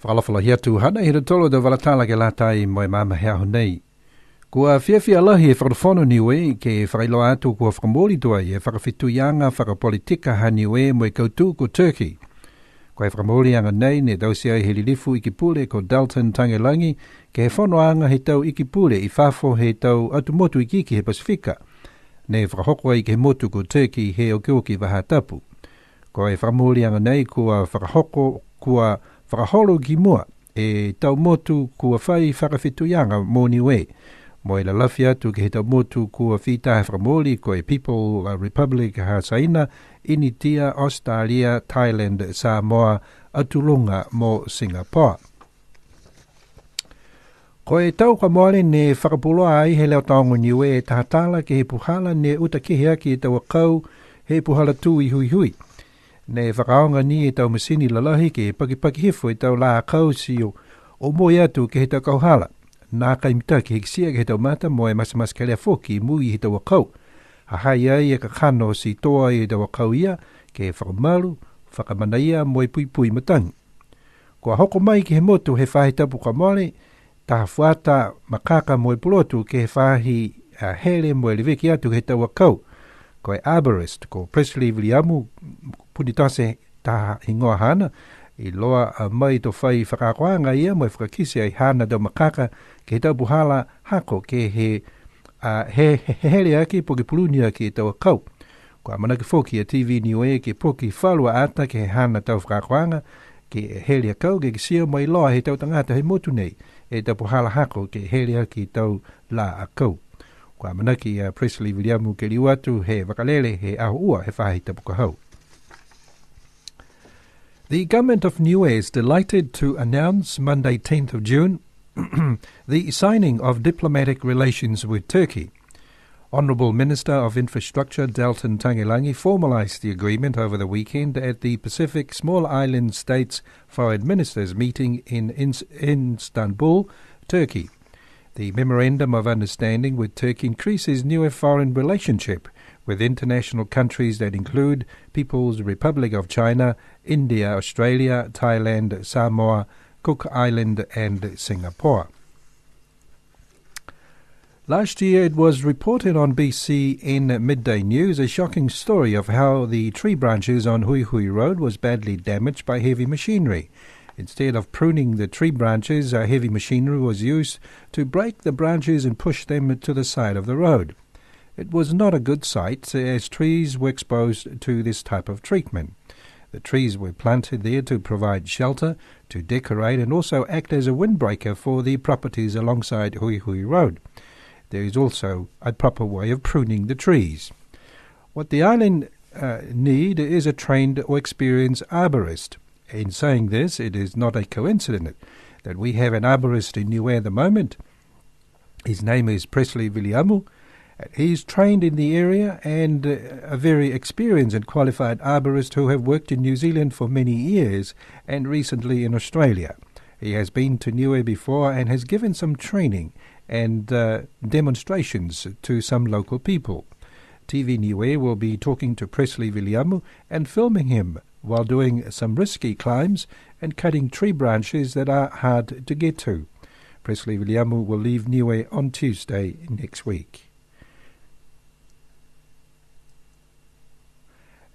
Whakalawhala hia tūhana i tolo da walatala ke latai moe mama hea honei. Kua whiawhia lahi e whakawhono niwe ke whakailo atu kua whakamori tua i e whakawhitu ianga whakapolitika ha niwe moe kautu ko Turkey. Kua e whakamori anga nei ne dausia i helilifu i ki pule ko Dalton Tangelangi ke he whono anga he tau i ki pule i whafo he tau atu motu i kiki he Pasifika. Ne whakahokwa i ke motu ko Turkey he o kioki wahatapu. Kua e whakamori anga nei kua whakahoko kua whakaholo ki mua e tau motu kua whai whakawhitu ianga mō niwe. Mo e la lawhi atu ke he tau motu kua whitahe whakamori ko e People Republic ha Saina, Initia, Australia, Thailand, Samoa, Atulunga mo Singapore. Ko e tau ka moale ne whakapuloa ai he leo taongo niwe e tahatala ke he puhala ne utakihi aki e tau akau he puhala tū i hui hui. Ne whakaonga ni e tau masini lalahi ke e pakipaki hifo e tau la akau si o moi atu ke he tau kauhala. Nā kaimita ke hekisia ke he tau mata mo e masamas kalea foki mui he tau akau. Hahai ai e ka kano si toa e tau akau ia ke e whakamaru, whakamanaia mo e pui pui matangi. Kua hoko mai ke he motu he whahi tapu ka mole, taha fuata makaka mo e pulotu ke he whahi hele mo e leveki atu he tau akau. Ko e arborist, ko Presley Viliamu, punitase taha hingoa hana, i loa mai to whai whakakoanga ia mo e whakakisi ai hana dau makaka ke he tau puhala hako ke he hele aki po ke pulunia ke tau akau. Ko a manaki foki a TV Niue ke poki whalua ata ke he hana tau whakakoanga ke hele akau ke kisia mo i loa he tau tangata he motu nei e tau puhala hako ke hele aki tau la akau. Kua manaki a Presley Viliamu ke liwatu he wakalele he aho ua he whahi tapuka hau. The government of Niue is delighted to announce Monday 10th of June the signing of diplomatic relations with Turkey. Honourable Minister of Infrastructure Dalton Tangelangi formalised the agreement over the weekend at the Pacific Small Island States Foreign Ministers meeting in Istanbul, Turkey. The Memorandum of Understanding with Turkey increases Niue foreign relationship with international countries that include People's Republic of China, India, Australia, Thailand, Samoa, Cook Island and Singapore. Last year it was reported on BCN Midday News a shocking story of how the tree branches on Hui Hui Road was badly damaged by heavy machinery. Instead of pruning the tree branches, heavy machinery was used to break the branches and push them to the side of the road. It was not a good sight as trees were exposed to this type of treatment. The trees were planted there to provide shelter, to decorate and also act as a windbreaker for the properties alongside Hui Hui Road. There is also a proper way of pruning the trees. What the island need is a trained or experienced arborist. In saying this, it is not a coincidence that we have an arborist in Niue at the moment. His name is Presley Viliamu. He is trained in the area and a very experienced and qualified arborist who have worked in New Zealand for many years and recently in Australia. He has been to Niue before and has given some training and demonstrations to some local people. TV Niue will be talking to Presley Viliamu and filming him while doing some risky climbs and cutting tree branches that are hard to get to. Presley Viliamu will leave Niue on Tuesday next week.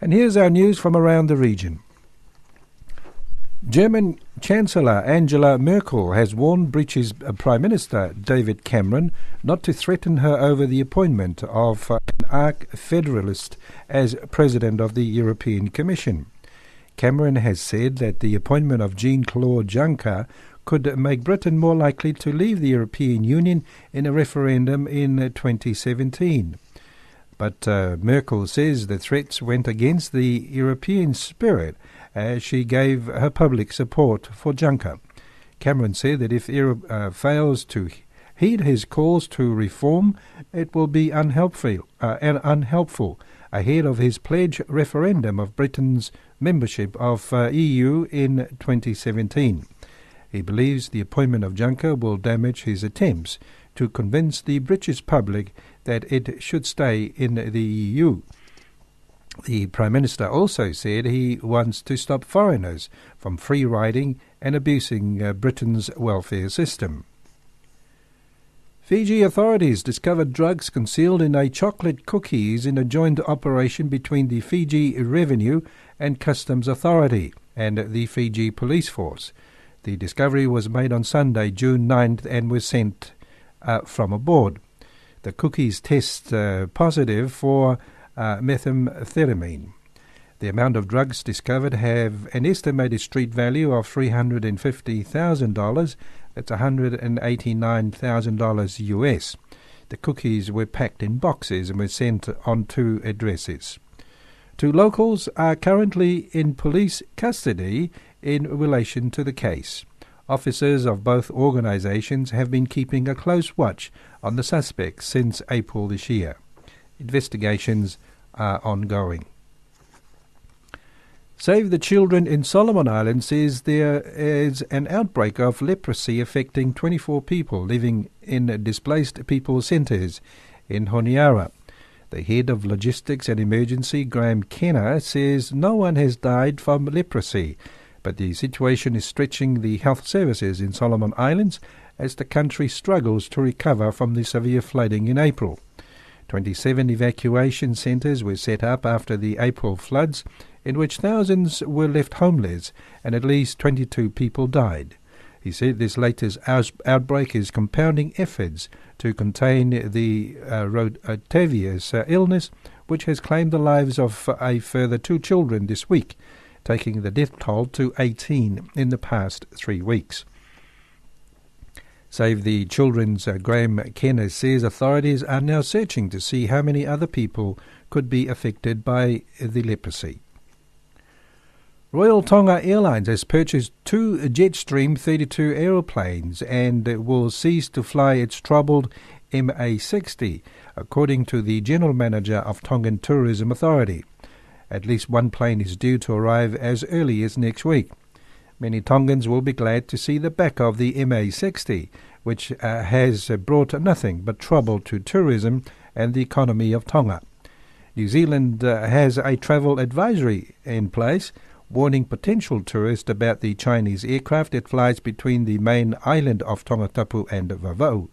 And here's our news from around the region. German Chancellor Angela Merkel has warned British Prime Minister David Cameron not to threaten her over the appointment of an arch-federalist as President of the European Commission. Cameron has said that the appointment of Jean-Claude Juncker could make Britain more likely to leave the European Union in a referendum in 2017. But Merkel says the threats went against the European spirit as she gave her public support for Juncker. Cameron said that if Europe fails to heed his calls to reform, it will be unhelpful ahead of his pledge referendum of Britain's membership of EU in 2017. He believes the appointment of Juncker will damage his attempts to convince the British public that it should stay in the EU. The Prime Minister also said he wants to stop foreigners from free riding and abusing Britain's welfare system. Fiji authorities discovered drugs concealed in a chocolate cookies in a joint operation between the Fiji Revenue and Customs Authority and the Fiji Police Force. The discovery was made on Sunday, June 9th, and was sent from aboard. The cookies test positive for methamphetamine. The amount of drugs discovered have an estimated street value of $350,000. That's $189,000 US. The cookies were packed in boxes and were sent on 2 addresses. 2 locals are currently in police custody in relation to the case. Officers of both organizations have been keeping a close watch on the suspects since April this year. Investigations are ongoing. Save the Children in Solomon Islands says there is an outbreak of leprosy affecting 24 people living in displaced people centres in Honiara. The head of logistics and emergency, Graham Kenner, says no one has died from leprosy, but the situation is stretching the health services in Solomon Islands as the country struggles to recover from the severe flooding in April. 27 evacuation centres were set up after the April floods, in which thousands were left homeless and at least 22 people died. He said this latest outbreak is compounding efforts to contain the rotavirus illness, which has claimed the lives of a further 2 children this week, taking the death toll to 18 in the past 3 weeks. Save the Children's Graham Kenner says authorities are now searching to see how many other people could be affected by the leprosy. Royal Tonga Airlines has purchased 2 Jetstream 32 aeroplanes and will cease to fly its troubled MA-60, according to the General Manager of Tongan Tourism Authority. At least 1 plane is due to arrive as early as next week. Many Tongans will be glad to see the back of the MA-60, which has brought nothing but trouble to tourism and the economy of Tonga. New Zealand has a travel advisory in place, warning potential tourists about the Chinese aircraft that flies between the main island of Tongatapu and Vava'u.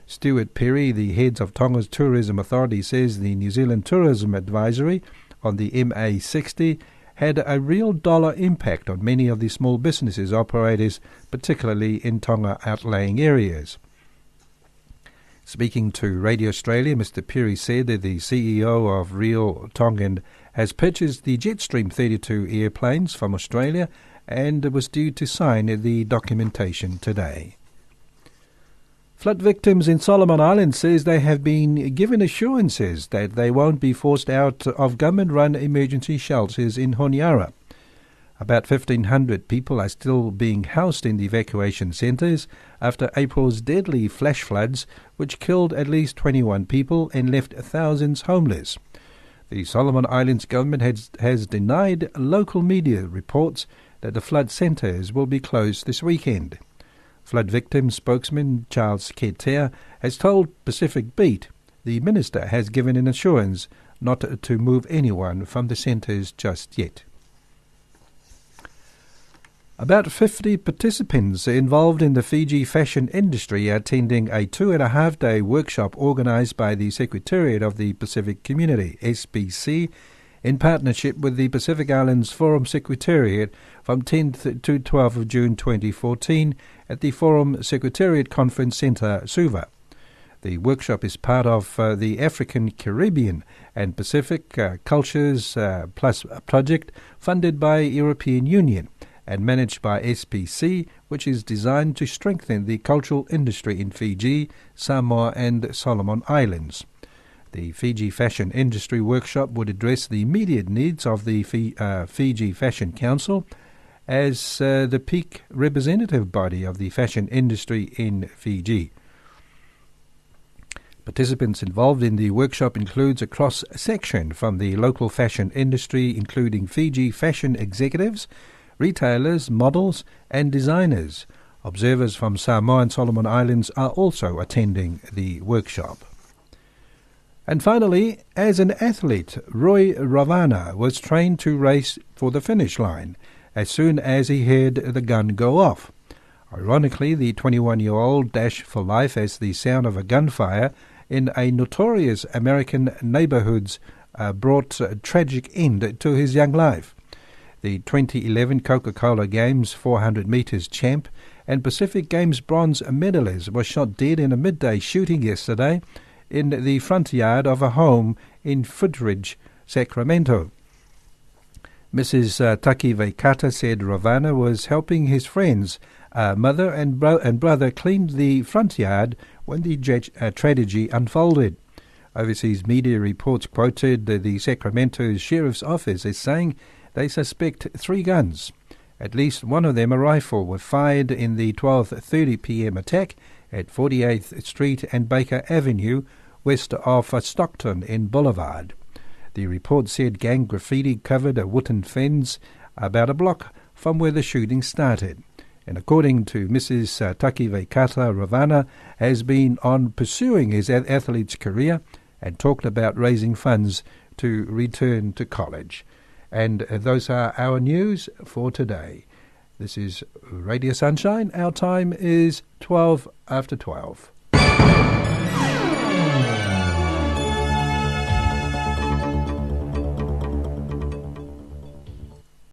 Stuart Perry, the head of Tonga's Tourism Authority, says the New Zealand Tourism Advisory on the MA-60 had a real dollar impact on many of the small businesses operators, particularly in Tonga outlying areas. Speaking to Radio Australia, Mr. Perry said that the CEO of Real Tongan has purchased the Jetstream 32 airplanes from Australia and was due to sign the documentation today. Flood victims in Solomon Islands says they have been given assurances that they won't be forced out of government-run emergency shelters in Honiara. About 1,500 people are still being housed in the evacuation centres after April's deadly flash floods, which killed at least 21 people and left thousands homeless. The Solomon Islands government has denied local media reports that the flood centres will be closed this weekend. Flood victim spokesman Charles Ketea has told Pacific Beat the minister has given an assurance not to move anyone from the centres just yet. About 50 participants involved in the Fiji fashion industry are attending a 2.5-day workshop organised by the Secretariat of the Pacific Community, SPC, in partnership with the Pacific Islands Forum Secretariat from 10th to 12th of June 2014 at the Forum Secretariat Conference Centre, Suva. The workshop is part of the African, Caribbean and Pacific Cultures Plus project funded by European Union and managed by SPC, which is designed to strengthen the cultural industry in Fiji, Samoa and Solomon Islands. The Fiji Fashion Industry Workshop would address the immediate needs of the Fiji Fashion Council as the peak representative body of the fashion industry in Fiji. Participants involved in the workshop includes a cross-section from the local fashion industry, including Fiji fashion executives, retailers, models and designers. Observers from Samoa and Solomon Islands are also attending the workshop. And finally, as an athlete, Roy Ravana was trained to race for the finish line. as soon as he heard the gun go off. Ironically, the 21-year-old dashed for life as the sound of a gunfire in a notorious American neighborhood brought a tragic end to his young life. The 2011 Coca-Cola Games 400 metres champ and Pacific Games bronze medalist was shot dead in a midday shooting yesterday in the front yard of a home in Footridge, Sacramento. Mrs. Taki Veikata said Ravana was helping his friends, mother and brother clean the front yard when the tragedy unfolded. Overseas media reports quoted the Sacramento Sheriff's Office as saying they suspect 3 guns. At least one of them, a rifle, were fired in the 12:30 p.m. attack at 48th Street and Baker Avenue, west of Stockton in Boulevard. The report said gang graffiti covered a wooden fence about a block from where the shooting started. And according to Mrs. Taki Veikata, Ravana has been on pursuing his athlete's career and talked about raising funds to return to college. And those are our news for today. This is Radio Sunshine. Our time is 12 after 12.